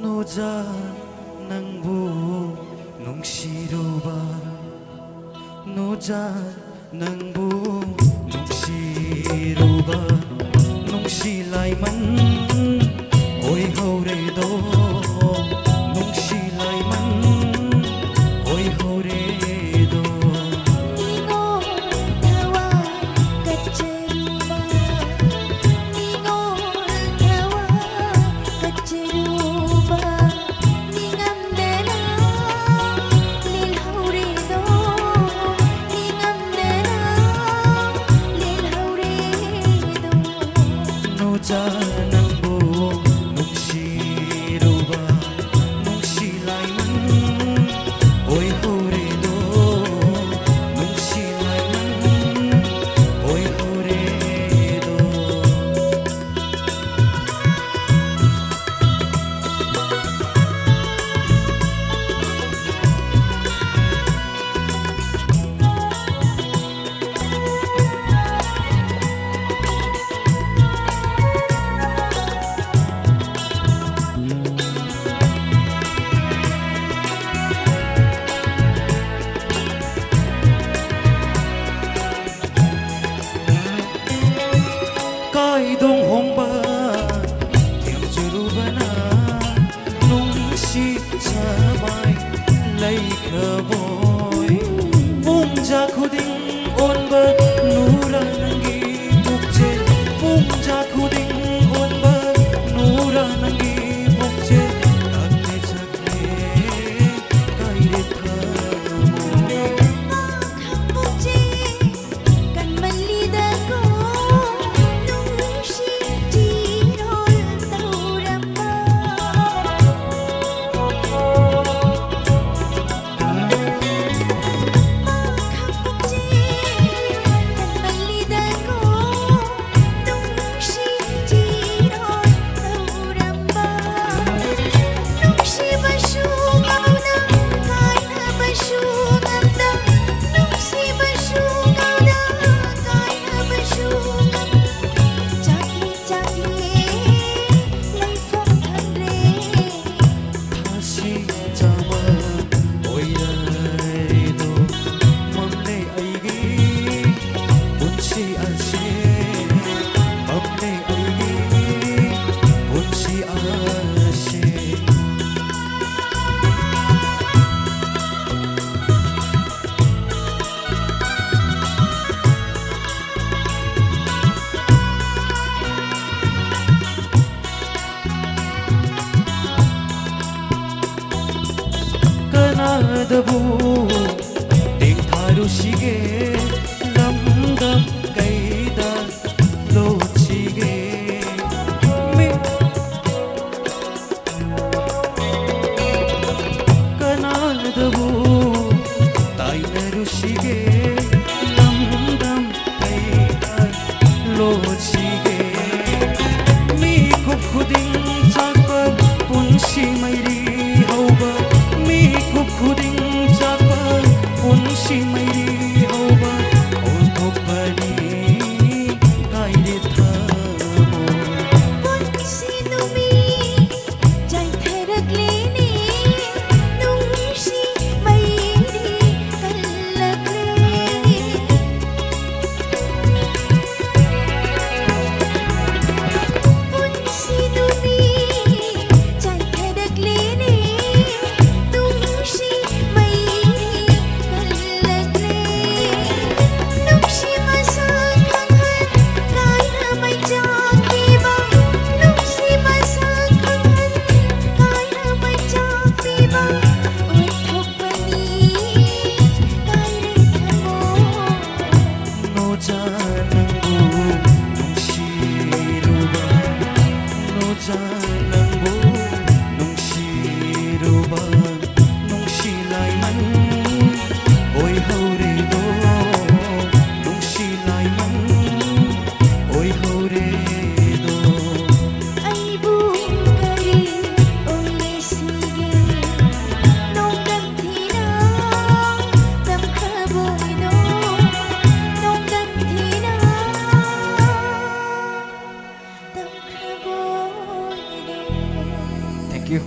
노자 낭부 농시로바 노자 낭부 농시로바 농시라이만 ôi hầu rê đô nung si lai man ôi hầu rê đô Ningo tawa kaceruba Ningo tawa kaceruba Ningam dena lil haure do Ningam dena lil haure do no cha nang bu nung si roba nung si lai man ôi hầu rê đô nung si lai man ôi hầu rê đô cái đông hồng ba theo chữ bana nung si sa bai lấy khờ boy bung ja khuding on ba nura nangi bukche bung ja khuding on ba nura nangi bukche kakne chakne kai re thamo Kampuche kan malida ko nung si tirol tauramba Kampuche kan malida ko nung si tirol tauramba Nung si basungaw na kay na basungaw na Nung si basungaw na kay na basungaw Chakli chakli lay phong andre Hasi chama oi rai do mamne aigi bunsi ase mamne aigi bunsi ase kanadabu ting tharu sige lam dam kaida lo chige me kanadabu tai naru sige lam dam kaida lo chige mi khub khuding chakpa punsi mairi hauba mi khub khuding chakpa punsi mairi hauba ol thopani kai re thamo Punsi numi jai therak lene Nung si mairi kallakle Punsi numi jai therak lene Nung si mairi kallakle Nung si masakhangan kay na may jakiba Nung si masakhangan kay na may jakiba Oy thopani kay re thamo no janang bu nung shiruba no janang bu nung shiruba nung shilai man oi hau re do nung shilai man oi hau re do Ay bukari oy sige Nung damthina dam khaboy do Nung damthina dam khaboy do thank you